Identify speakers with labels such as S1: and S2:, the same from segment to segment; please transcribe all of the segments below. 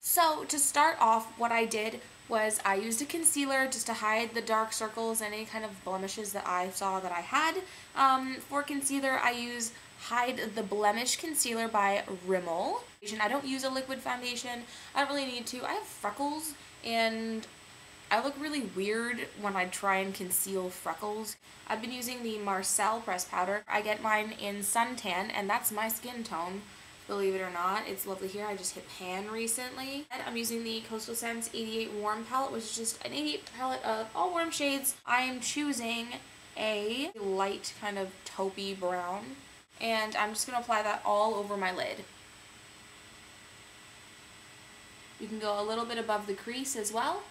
S1: So to start off, what I did was I used a concealer just to hide the dark circles and any kind of blemishes that I saw that I had. For concealer, I use Hide the Blemish Concealer by Rimmel. I don't use a liquid foundation. I don't really need to. I have freckles and I look really weird when I try and conceal freckles. I've been using the Marcel pressed powder. I get mine in Suntan, and that's my skin tone. Believe it or not, it's lovely here. I just hit pan recently. And I'm using the Coastal Scents 88 Warm palette, which is just an 88 palette of all warm shades. I am choosing a light kind of taupey brown, and I'm just going to apply that all over my lid. You can go a little bit above the crease as well.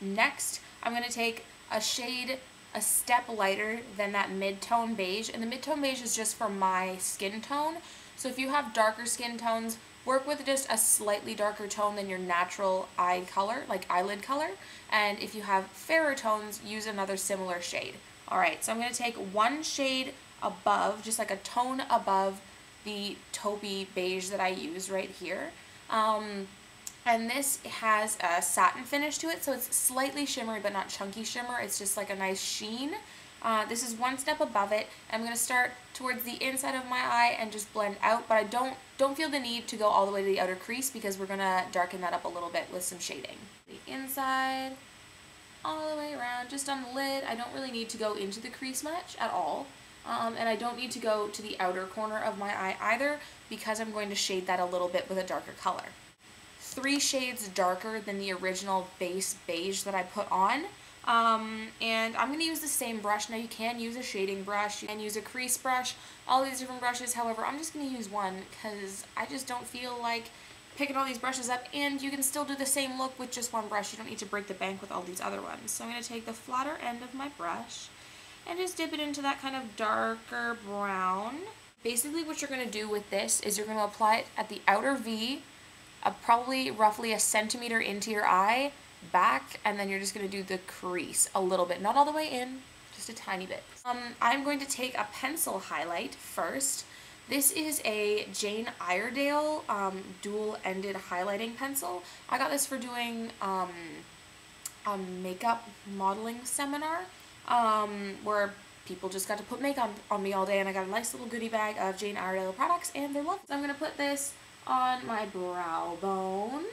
S1: Next, I'm going to take a shade a step lighter than that mid-tone beige, and the mid-tone beige is just for my skin tone. So if you have darker skin tones, work with just a slightly darker tone than your natural eye color, like eyelid color, and if you have fairer tones, use another similar shade. Alright, so I'm going to take one shade above, just like a tone above the taupey beige that I use right here. And this has a satin finish to it, so it's slightly shimmery but not chunky shimmer. It's just like a nice sheen. This is one step above it. I'm going to start towards the inside of my eye and just blend out, but I don't feel the need to go all the way to the outer crease because we're going to darken that up a little bit with some shading. The inside, all the way around, just on the lid. I don't really need to go into the crease much at all. And I don't need to go to the outer corner of my eye either because I'm going to shade that a little bit with a darker color. 3 shades darker than the original base beige that I put on. And I'm going to use the same brush. Now you can use a shading brush, you can use a crease brush, all these different brushes. However, I'm just going to use one because I just don't feel like picking all these brushes up, and you can still do the same look with just one brush. You don't need to break the bank with all these other ones. So I'm going to take the flatter end of my brush and just dip it into that kind of darker brown. Basically what you're going to do with this is you're going to apply it at the outer V, probably roughly a centimeter into your eye, back, and then you're just going to do the crease a little bit, not all the way in, just a tiny bit. I'm going to take a pencil highlight first. This is a Jane Iredale dual-ended highlighting pencil. I got this for doing a makeup modeling seminar where people just got to put makeup on me all day, and I got a nice little goodie bag of Jane Iredale products, and they're lovely. So I'm going to put this on my brow bone.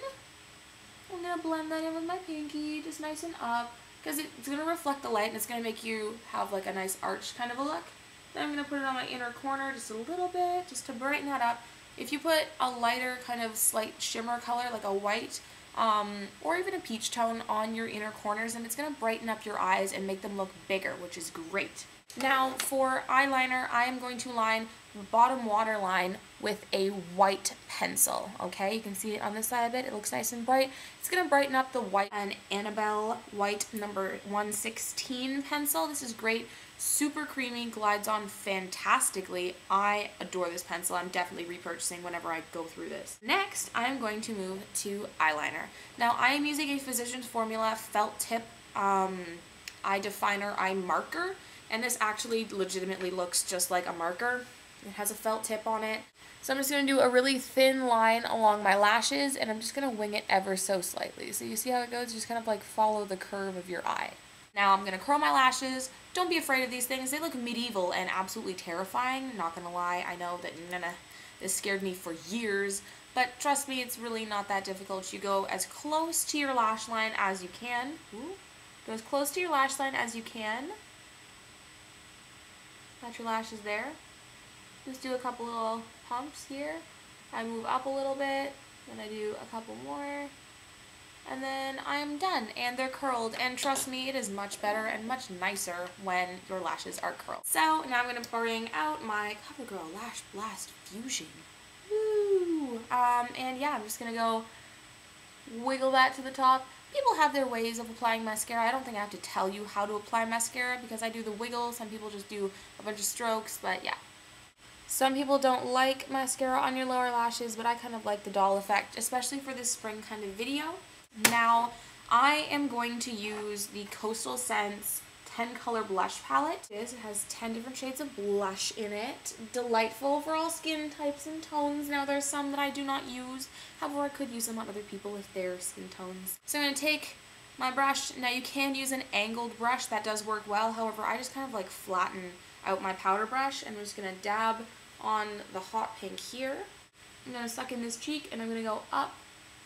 S1: I'm going to blend that in with my pinky, just nice and up, because it's going to reflect the light and it's going to make you have like a nice arch kind of a look. Then I'm going to put it on my inner corner just a little bit, just to brighten that up. If you put a lighter kind of slight shimmer color, like a white, or even a peach tone on your inner corners, and it's going to brighten up your eyes and make them look bigger, which is great. Now for eyeliner, I am going to line the bottom waterline with a white pencil, okay? You can see it on this side of it. It looks nice and bright. It's going to brighten up the white. An Annabelle White number 116 pencil. This is great. Super creamy, glides on fantastically. I adore this pencil. I'm definitely repurchasing whenever I go through this. Next, I am going to move to eyeliner. Now, I am using a Physicians Formula felt tip eye definer eye marker, and this actually legitimately looks just like a marker. It has a felt tip on it. So I'm just going to do a really thin line along my lashes, and I'm just going to wing it ever so slightly. So you see how it goes? Just kind of like follow the curve of your eye. Now I'm going to curl my lashes. Don't be afraid of these things. They look medieval and absolutely terrifying. Not going to lie. I know that this scared me for years, but trust me, it's really not that difficult. You go as close to your lash line as you can. Ooh. Go as close to your lash line as you can. Got your lashes there. Just do a couple little pumps here. I move up a little bit, then I do a couple more, and then I'm done, and they're curled, and trust me, it is much better and much nicer when your lashes are curled. So now I'm going to bring out my CoverGirl Lash Blast Fusion. Woo! And yeah, I'm just going to go wiggle that to the top. People have their ways of applying mascara. I don't think I have to tell you how to apply mascara because I do the wiggle. Some people just do a bunch of strokes, but yeah. Some people don't like mascara on your lower lashes, but I kind of like the doll effect, especially for this spring kind of video. Now, I am going to use the Coastal Scents 10 color blush palette. It has 10 different shades of blush in it. Delightful for all skin types and tones. Now there's some that I do not use. However, I could use them on other people with their skin tones. So I'm going to take my brush. Now you can use an angled brush. That does work well. However, I just kind of like flatten out my powder brush. And I'm just going to dab on the hot pink here. I'm going to suck in this cheek and I'm going to go up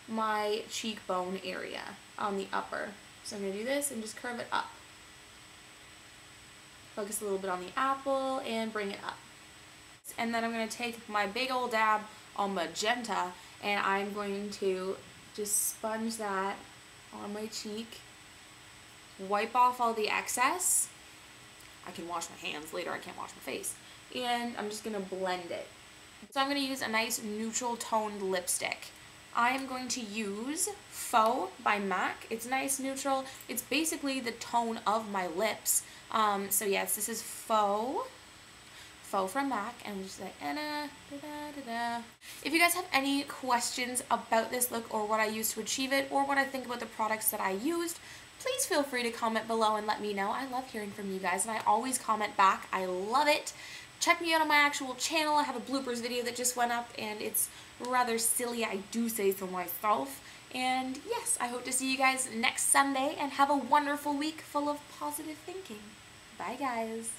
S1: my cheekbone area on the upper. So I'm going to do this and just curve it up. Focus a little bit on the apple and bring it up. And then I'm going to take my big old dab on magenta and I'm going to just sponge that on my cheek. Wipe off all the excess. I can wash my hands later, I can't wash my face. And I'm just going to blend it. So I'm going to use a nice neutral toned lipstick. I am going to use Faux by MAC. It's nice, neutral. It's basically the tone of my lips. So yes, this is Faux from MAC, and I'm just like, If you guys have any questions about this look or what I used to achieve it or what I think about the products that I used, please feel free to comment below and let me know. I love hearing from you guys, and I always comment back. I love it. Check me out on my actual channel. I have a bloopers video that just went up, and it's rather silly, I do say so myself. And yes, I hope to see you guys next Sunday, and have a wonderful week full of positive thinking. Bye, guys.